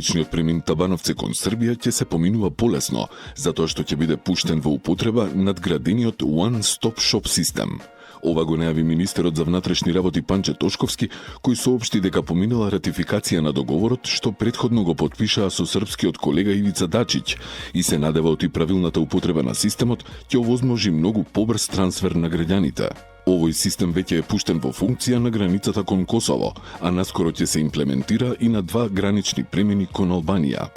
граничниот премин Табановце кон Србија ќе се поминува полесно, затоа што ќе биде пуштен во употреба надградениот One Stop Shop систем. Ова го најави министерот за внатрешни работи Панче Тошковски, кој соопшти дека поминала ратификација на договорот што претходно го потпишаа со српскиот колега Ивица Дачиć и се надева оти правилната употреба на системот ќе овозможи многу побрз трансфер на граѓаните. Овој систем веќе е пуштен во функција на границата кон Косово, а наскоро ќе се имплементира и на 2 гранични премини кон Албанија.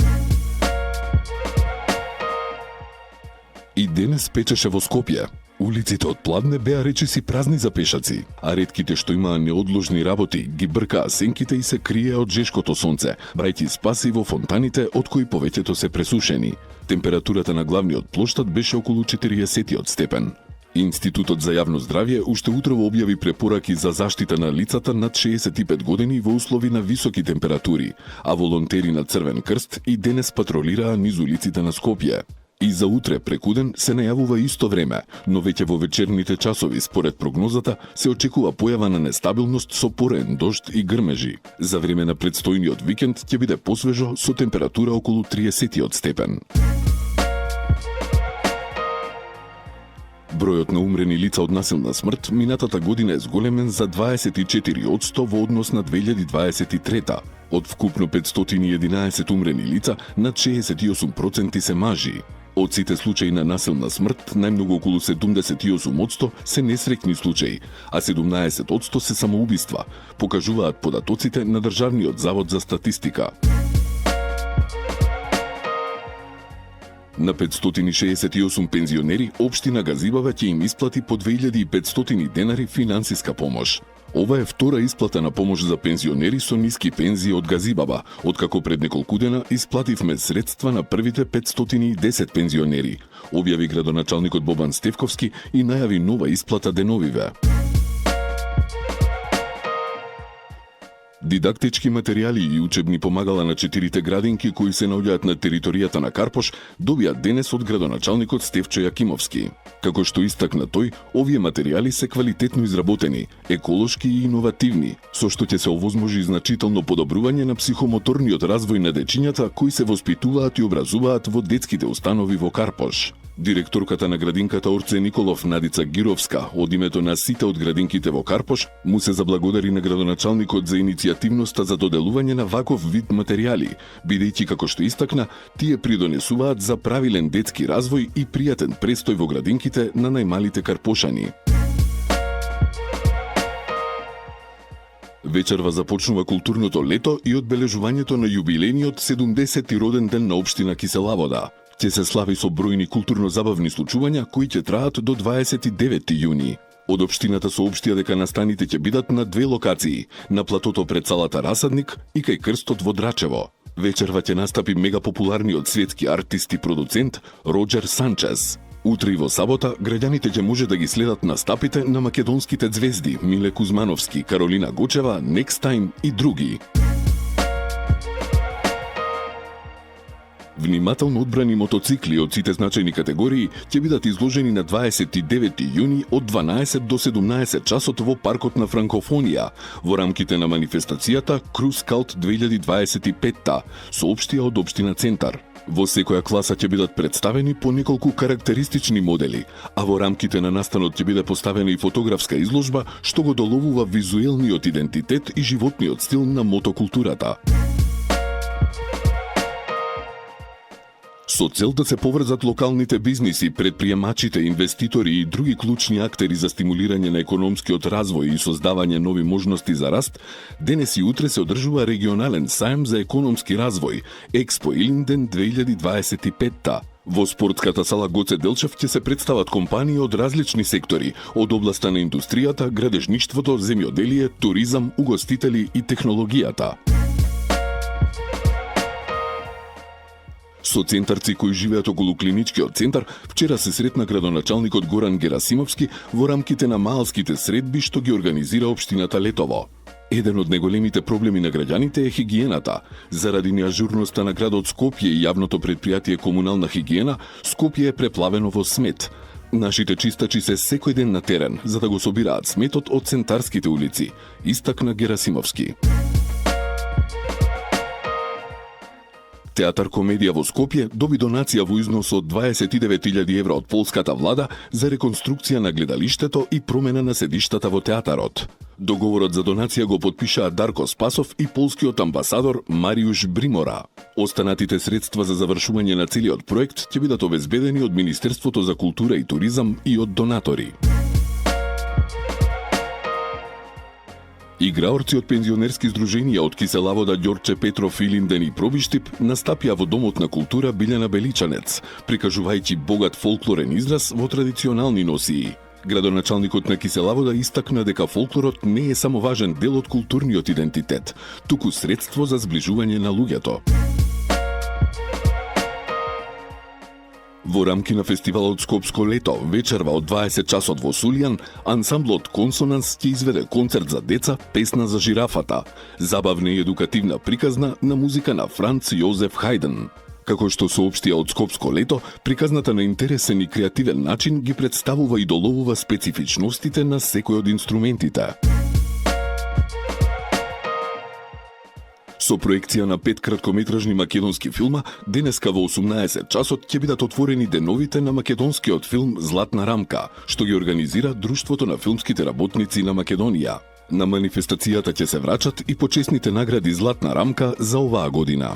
И денес печеше во Скопје. Улиците од Пладне беа речиси празни за пешаци, а ретките што имаа неодложни работи ги бркаа сенките и се крие од жешкото сонце, брајќи спаси во фонтаните од кои повеќето се пресушени. Температурата на главниот плоштад беше околу 40 степен. Институтот за јавно здравје уште утрово објави препораки за заштита на лицата над 65 години во услови на високи температури, а волонтери на Црвен крст и денес патролираа низ улиците на Скопје. И за утре прекуден се најавува исто време, но веќе во вечерните часови, според прогнозата, се очекува појава на нестабилност со порен дожд и грмежи. За време на предстојниот викенд ќе биде посвежо со температура околу 30 степен. Бројот на умрени лица од насилна смрт минатата година е зголемен за 24% во однос на 2023. Од вкупно 511 умрени лица, над 68% се мажи. Од сите случаи на насилна смрт, најмногу околу 78% се несреќни случаи, а 17% се самоубиства, покажуваат податоците на Државниот завод за статистика. На 568 пензионери, општина Газибава ќе им исплати по 2500 денари финансиска помош. Ова е втора исплата на помош за пензионери со ниски пензии од Газибаба, откако пред неколку дена исплативме средства на првите 510 пензионери, објави градоначалникот Бобан Стевковски и најави нова исплата деновиве. Дидактички материјали и учебни помагала на 4 градинки кои се наоѓаат на територијата на Карпош добија денес од градоначалникот Стефчо Јакимовски. Како што истакна тој, овие материјали се квалитетно изработени, еколошки и иновативни, со што ќе се овозможи значително подобрување на психомоторниот развој на дечињата кои се воспитуваат и образуваат во детските установи во Карпош. Директорката на градинката Орце Николов Надица Гировска од името на сите од градинките во Карпош му се заблагодари на градоначалникот за иницијативноста за доделување на ваков вид материјали, бидејќи како што истакна, тие придонесуваат за правилен детски развој и пријатен престој во градинките на најмалите карпошани. Вечерва започнува културното лето и одбележувањето на јубилејниот 70-ти роден ден на општина Киселавода. Ќе се слави со бројни културно-забавни случувања кои ќе траат до 29 јуни. Од општината соопштија дека настаните ќе бидат на 2 локации, на платото пред салата Расадник и кај крстот во Драчево. Вечерва ќе настапи мегапопуларниот светски артист и продуцент Роџер Санчес. Утре и во сабота, граѓаните ќе може да ги следат настапите на македонските звезди Миле Кузмановски, Каролина Гочева, Next Time и други. Внимателно одбрани мотоцикли од сите значајни категории ќе бидат изложени на 29 јуни од 12 до 17 часот во паркот на Франкофонија во рамките на манифестацијата Cruise Cult 2025, соопштија од општина Центар. Во секоја класа ќе бидат представени по неколку карактеристични модели, а во рамките на настанот ќе биде поставена и фотографска изложба што го доловува визуелниот идентитет и животниот стил на мотокултурата. Со цел да се поврзат локалните бизниси, предприемачите, инвеститори и други клучни актери за стимулирање на економскиот развој и создавање нови можности за раст, денес и утре се одржува регионален сајм за економски развој, Експо Илинден 2025. Во спортската сала Гоце Делчев ќе се представат компании од различни сектори, од областа на индустријата, градежништвото, земјоделие, туризам, угостители и технологијата. Со центарци кои живеат околу клиничкиот центар, вчера се сретна градоначалникот Горан Герасимовски во рамките на маалските средби што ги организира општината Летово. Еден од најголемите проблеми на граѓаните е хигиената. Заради неажурноста на градот Скопје и јавното предпријатие Комунална хигиена, Скопје е преплавено во смет. Нашите чистачи се секој ден на терен за да го собираат сметот од центарските улици, истакна Герасимовски. Театар Комедија во Скопје доби донација во износ од 29.000 евра од полската влада за реконструкција на гледалиштето и промена на седиштата во театарот. Договорот за донација го потпишаа Дарко Спасов и полскиот амбасадор Мариуш Бримора. Останатите средства за завршување на целиот проект ќе бидат обезбедени од Министерството за култура и туризам и од донатори. Играорци од пензионерски здруженија од Киселавода, Ѓорче Петров, Илинден и Пробиштип настапија во Домот на култура Билјана Беличанец, прикажувајќи богат фолклорен израз во традиционални носии. Градоначалникот на Киселавода истакна дека фолклорот не е само важен дел од културниот идентитет, туку средство за зближување на луѓето. Во рамки на фестивалот Скопско лето, вечерва од 20 часот во Сулјан, ансамблот Консонанс ќе изведе концерт за деца Песна за жирафата, забавна и едукативна приказна на музика на Франц Јозеф Хајден. Како што соопштија од Скопско лето, приказната на интересен и креативен начин ги представува и доловува специфичностите на секој од инструментите. Со проекција на 5 краткометражни македонски филма, денеска во 18 часот ќе бидат отворени деновите на македонскиот филм Златна рамка, што ги организира Друштвото на филмските работници на Македонија. На манифестацијата ќе се врачат и почесните награди Златна рамка за оваа година.